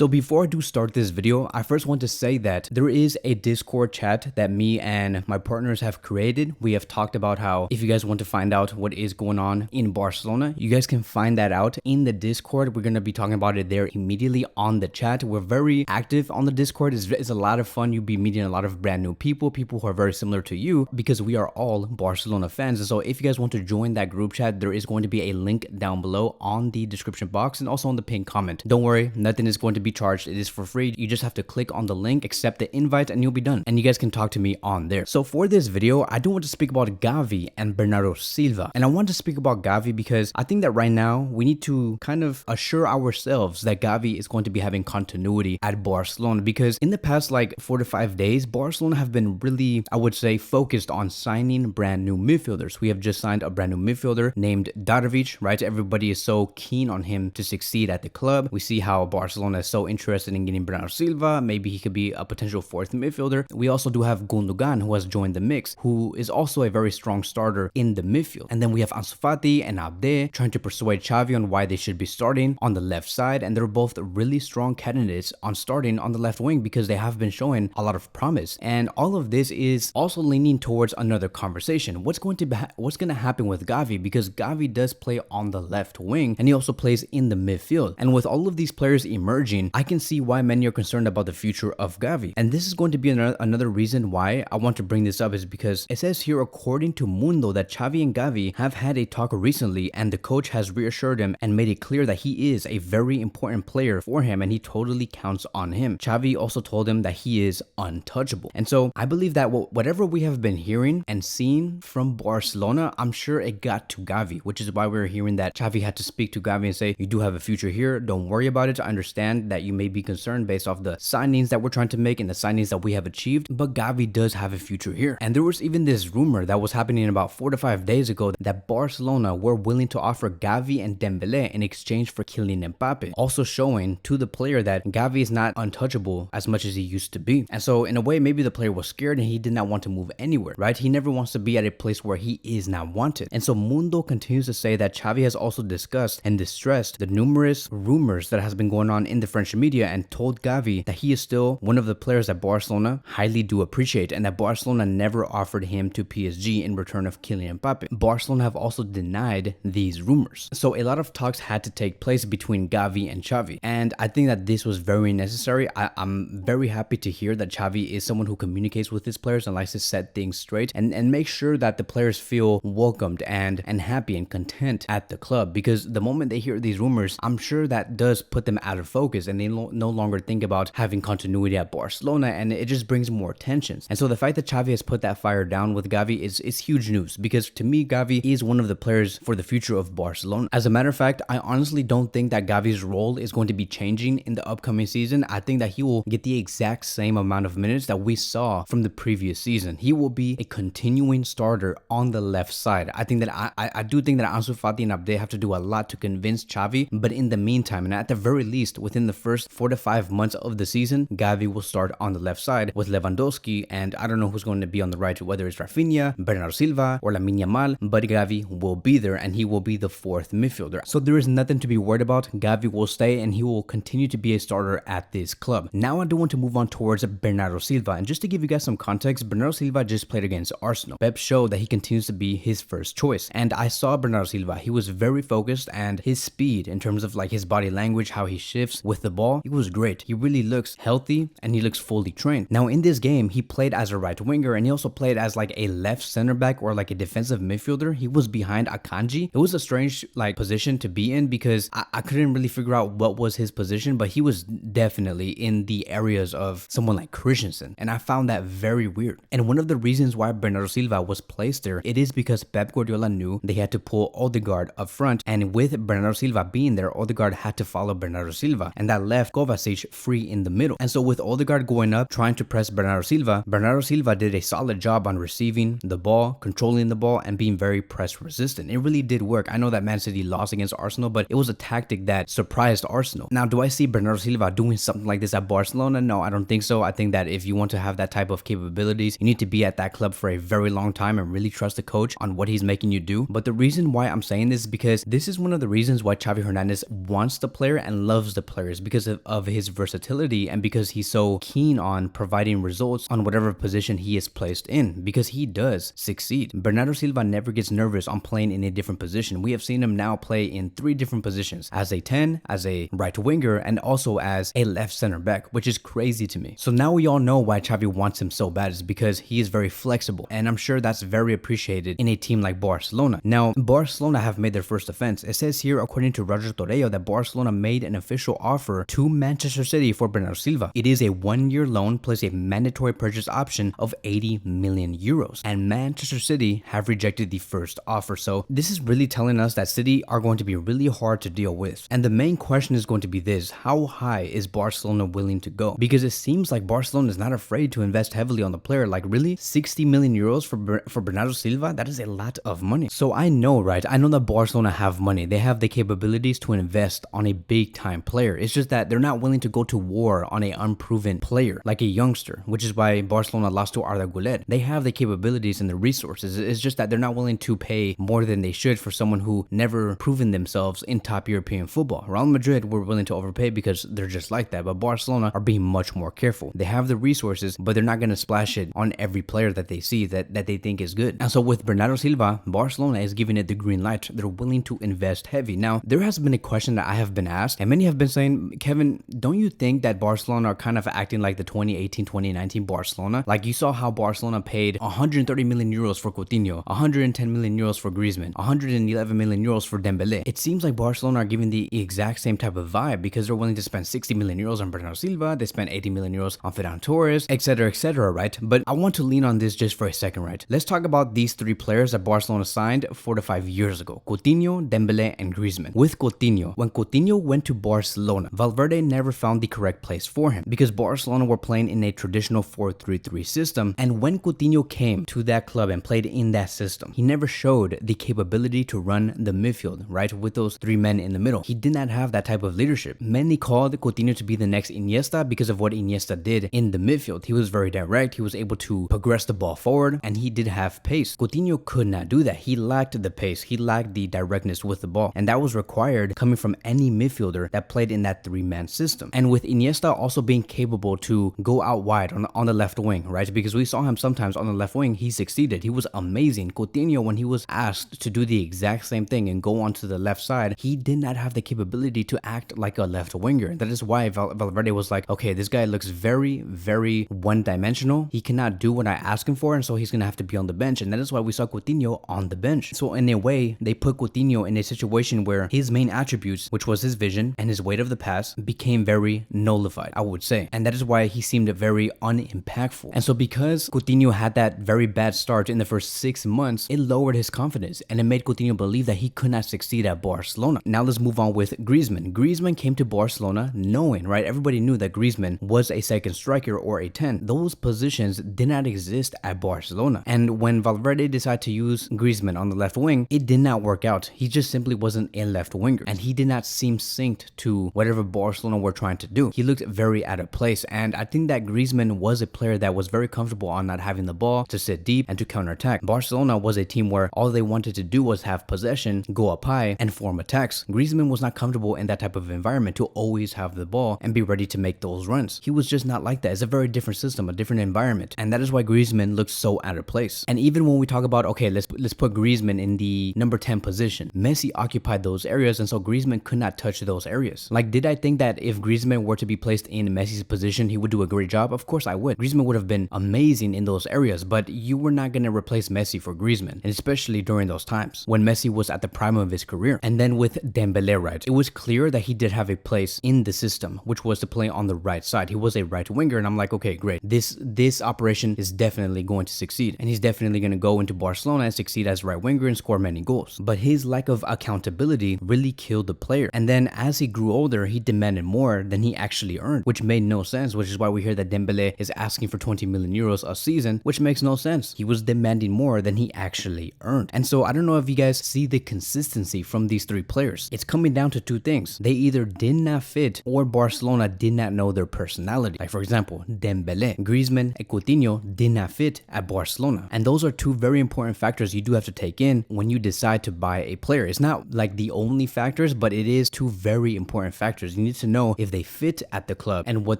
So before I do start this video, I first want to say that there is a Discord chat that me and my partners have created. We have talked about how if you guys want to find out what is going on in Barcelona, you guys can find that out in the Discord. We're going to be talking about it there immediately on the chat. We're very active on the Discord. It's a lot of fun. You'll be meeting a lot of brand new people who are very similar to you because we are all Barcelona fans. And so if you guys want to join that group chat, there is going to be a link down below on the description box and also on the pinned comment. Don't worry, nothing is going to be charged. It is for free. You just have to click on the link, accept the invite, and you'll be done. And you guys can talk to me on there. So for this video, I do want to speak about Gavi and Bernardo Silva. And I want to speak about Gavi because I think that right now we need to kind of assure ourselves that Gavi is going to be having continuity at Barcelona, because in the past like 4 to 5 days, Barcelona have been really, I would say, focused on signing brand new midfielders. We have just signed a brand new midfielder named Darvic, right? Everybody is so keen on him to succeed at the club. We see how Barcelona is so interested in getting Bernardo Silva. Maybe he could be a potential fourth midfielder. We also do have Gundogan, who has joined the mix, who is also a very strong starter in the midfield. And then we have Ansu Fati and Abde trying to persuade Xavi on why they should be starting on the left side. And they're both really strong candidates on starting on the left wing because they have been showing a lot of promise. And all of this is also leaning towards another conversation. What's going to happen with Gavi? Because Gavi does play on the left wing and he also plays in the midfield. And with all of these players emerging, I can see why many are concerned about the future of Gavi. And this is going to be another reason why I want to bring this up, is because it says here, according to Mundo, that Xavi and Gavi have had a talk recently and the coach has reassured him and made it clear that he is a very important player for him and he totally counts on him. Xavi also told him that he is untouchable. And so I believe that whatever we have been hearing and seeing from Barcelona, I'm sure it got to Gavi, which is why we're hearing that Xavi had to speak to Gavi and say, you do have a future here, don't worry about it. I understand that you may be concerned based off the signings that we're trying to make and the signings that we have achieved, but Gavi does have a future here. And there was even this rumor that was happening about 4 to 5 days ago that Barcelona were willing to offer Gavi and Dembele in exchange for Kylian Mbappe, also showing to the player that Gavi is not untouchable as much as he used to be. And so in a way, maybe the player was scared and he did not want to move anywhere, right? He never wants to be at a place where he is not wanted. And so Mundo continues to say that Xavi has also discussed and distressed the numerous rumors that has been going on in the French media and told Gavi that he is still one of the players that Barcelona highly do appreciate and that Barcelona never offered him to PSG in return of Kylian Mbappe. Barcelona have also denied these rumors. So a lot of talks had to take place between Gavi and Xavi. And I think that this was very necessary. I'm very happy to hear that Xavi is someone who communicates with his players and likes to set things straight and make sure that the players feel welcomed and happy and content at the club, because the moment they hear these rumors, I'm sure that does put them out of focus and they no longer think about having continuity at Barcelona, and it just brings more tensions. And so the fact that Xavi has put that fire down with Gavi is huge news, because to me, Gavi is one of the players for the future of Barcelona. As a matter of fact, I honestly don't think that Gavi's role is going to be changing in the upcoming season. I think that he will get the exact same amount of minutes that we saw from the previous season. He will be a continuing starter on the left side. I think that I do think that Ansu Fati and Abde have to do a lot to convince Xavi, but in the meantime, and at the very least within the first 4 to 5 months of the season, Gavi will start on the left side with Lewandowski, and I don't know who's going to be on the right, whether it's Rafinha, Bernardo Silva, or Lamine Yamal, but Gavi will be there and he will be the fourth midfielder. So there is nothing to be worried about. Gavi will stay and he will continue to be a starter at this club. Now I do want to move on towards Bernardo Silva, and just to give you guys some context, Bernardo Silva just played against Arsenal. Pep showed that he continues to be his first choice, and I saw Bernardo Silva. He was very focused, and his speed in terms of like his body language, how he shifts with the ball, it was great. He really looks healthy and he looks fully trained. Now in this game, he played as a right winger and he also played as like a left center back or like a defensive midfielder. He was behind Akanji. It was a strange like position to be in because I couldn't really figure out what was his position, but he was definitely in the areas of someone like Christensen, and I found that very weird. And one of the reasons why Bernardo Silva was placed there, it is because Pep Guardiola knew they had to pull Odegaard up front, and with Bernardo Silva being there, Odegaard had to follow Bernardo Silva, and that left Kovacic free in the middle. And so with Odegaard going up trying to press Bernardo Silva did a solid job on receiving the ball, controlling the ball, and being very press resistant. It really did work. I know that Man City lost against Arsenal, but it was a tactic that surprised Arsenal. Now, do I see Bernardo Silva doing something like this at Barcelona? No, I don't think so. I think that if you want to have that type of capabilities, you need to be at that club for a very long time and really trust the coach on what he's making you do. But the reason why I'm saying this is because this is one of the reasons why Xavi Hernandez wants the player and loves the players, because because of his versatility and because he's so keen on providing results on whatever position he is placed in, because he does succeed. Bernardo Silva never gets nervous on playing in a different position. We have seen him now play in 3 different positions, as a 10, as a right winger, and also as a left center back, which is crazy to me. So now we all know why Xavi wants him so bad, is because he is very flexible, and I'm sure that's very appreciated in a team like Barcelona. Now, Barcelona have made their first offense. It says here, according to Roger Torrello, that Barcelona made an official offer to Manchester City for Bernardo Silva. It is a 1-year loan plus a mandatory purchase option of 80 million euros, and Manchester City have rejected the first offer. So this is really telling us that City are going to be really hard to deal with. And the main question is going to be this: how high is Barcelona willing to go? Because it seems like Barcelona is not afraid to invest heavily on the player. Like, really, 60 million euros for Bernardo Silva? That is a lot of money. So I know, right? I know that Barcelona have money. They have the capabilities to invest on a big time player. It's just that they're not willing to go to war on an unproven player like a youngster, which is why Barcelona lost to Arda Güler. They have the capabilities and the resources. It's just that they're not willing to pay more than they should for someone who never proven themselves in top European football. Real Madrid were willing to overpay because they're just like that, but Barcelona are being much more careful. They have the resources, but they're not going to splash it on every player that they see that they think is good. And so with Bernardo Silva, Barcelona is giving it the green light. They're willing to invest heavy. Now, there has been a question that I have been asked, and many have been saying, Kevin, don't you think that Barcelona are kind of acting like the 2018-2019 Barcelona? Like, you saw how Barcelona paid 130 million euros for Coutinho, 110 million euros for Griezmann, 111 million euros for Dembele. It seems like Barcelona are giving the exact same type of vibe, because they're willing to spend 60 million euros on Bernardo Silva, they spent 80 million euros on Ferran Torres, etc., right? But I want to lean on this just for a second, right? Let's talk about these 3 players that Barcelona signed 4 to 5 years ago: Coutinho, Dembele, and Griezmann. With Coutinho, when Coutinho went to Barcelona, Valverde never found the correct place for him, because Barcelona were playing in a traditional 4-3-3 system, and when Coutinho came to that club and played in that system, he never showed the capability to run the midfield, right, with those 3 men in the middle. He did not have that type of leadership. Many called Coutinho to be the next Iniesta because of what Iniesta did in the midfield. He was very direct, he was able to progress the ball forward, and he did have pace. Coutinho could not do that. He lacked the pace, he lacked the directness with the ball, and that was required coming from any midfielder that played in that 3-man system. And with Iniesta also being capable to go out wide on the left wing, right, because we saw him sometimes on the left wing, he succeeded, he was amazing. Coutinho, when he was asked to do the exact same thing and go onto the left side, he did not have the capability to act like a left winger. That is why Valverde was like, okay, this guy looks very, very one-dimensional. He cannot do what I ask him for, and so he's gonna have to be on the bench. And that is why we saw Coutinho on the bench. So in a way, they put Coutinho in a situation where his main attributes, which was his vision and his weight of the pass, became very nullified, I would say. And that is why he seemed very unimpactful. And so because Coutinho had that very bad start in the first 6 months, it lowered his confidence, and it made Coutinho believe that he could not succeed at Barcelona. Now let's move on with Griezmann. Griezmann came to Barcelona knowing, right, everybody knew that Griezmann was a second striker or a 10. Those positions did not exist at Barcelona. And when Valverde decided to use Griezmann on the left wing, it did not work out. He just simply wasn't a left winger, and he did not seem synced to whatever Barcelona were trying to do. He looked very out of place, and I think that Griezmann was a player that was very comfortable on not having the ball to sit deep and to counterattack. Barcelona was a team where all they wanted to do was have possession, go up high, and form attacks. Griezmann was not comfortable in that type of environment to always have the ball and be ready to make those runs. He was just not like that. It's a very different system, a different environment, and that is why Griezmann looks so out of place. And even when we talk about, okay, let's put Griezmann in the number 10 position, Messi occupied those areas, and so Griezmann could not touch those areas. Like, did I think that if Griezmann were to be placed in Messi's position, he would do a great job? Of course I would. Griezmann would have been amazing in those areas, but you were not going to replace Messi for Griezmann, and especially during those times when Messi was at the prime of his career. And then with Dembele, right, it was clear that he did have a place in the system, which was to play on the right side. He was a right winger, and I'm like, okay, great. This operation is definitely going to succeed, and he's definitely going to go into Barcelona and succeed as right winger and score many goals. But his lack of accountability really killed the player. And then as he grew older, he demanded more than he actually earned, which made no sense, which is why we hear that Dembele is asking for 20 million euros a season, which makes no sense. He was demanding more than he actually earned. And so I don't know if you guys see the consistency from these 3 players. It's coming down to 2 things. They either did not fit, or Barcelona did not know their personality. Like, for example, Dembele, Griezmann, and Coutinho did not fit at Barcelona. And those are 2 very important factors you do have to take in when you decide to buy a player. It's not like the only factors, but it is 2 very important factors players. You need to know if they fit at the club and what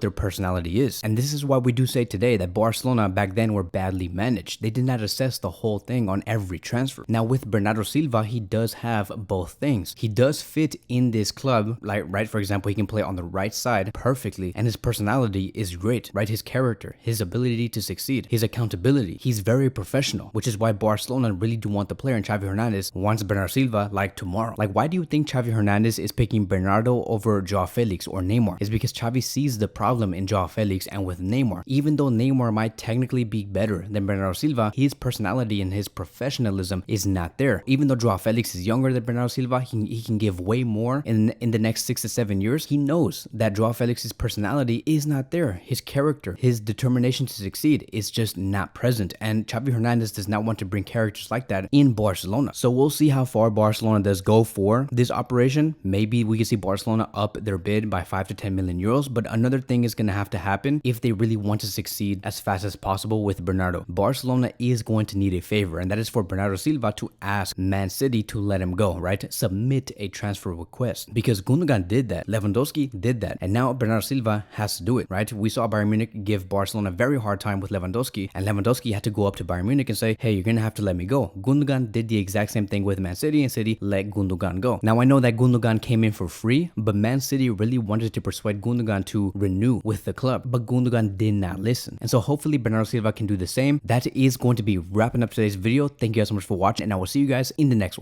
their personality is. And this is why we do say today that Barcelona back then were badly managed. They did not assess the whole thing on every transfer. Now with Bernardo Silva, he does have both things. He does fit in this club, like, right, for example, he can play on the right side perfectly, and his personality is great, right? His character, his ability to succeed, his accountability, he's very professional, which is why Barcelona really do want the player, and Xavi Hernandez wants Bernardo Silva like tomorrow. Like, why do you think Xavi Hernandez is picking Bernardo over Joao Felix or Neymar? It's because Xavi sees the problem in Joao Felix and with Neymar. Even though Neymar might technically be better than Bernardo Silva, his personality and his professionalism is not there. Even though Joao Felix is younger than Bernardo Silva, he can give way more in the next 6 to 7 years. He knows that Joao Felix's personality is not there. His character, his determination to succeed is just not present. And Xavi Hernandez does not want to bring characters like that in Barcelona. So we'll see how far Barcelona does go for this operation. Maybe we can see Barcelona up their bid by 5 to 10 million euros. But another thing is going to have to happen if they really want to succeed as fast as possible with Bernardo. Barcelona is going to need a favor, and that is for Bernardo Silva to ask Man City to let him go, right? Submit a transfer request, because Gundogan did that, Lewandowski did that, and now Bernardo Silva has to do it, right? We saw Bayern Munich give Barcelona a very hard time with Lewandowski, and Lewandowski had to go up to Bayern Munich and say, hey, you're gonna have to let me go. Gundogan did the exact same thing with Man City, and City let Gundogan go. Now I know that Gundogan came in for free, but Man City really wanted to persuade Gundogan to renew with the club, but Gundogan did not listen. And so hopefully Bernardo Silva can do the same. That is going to be wrapping up today's video. Thank you guys so much for watching, and I will see you guys in the next one.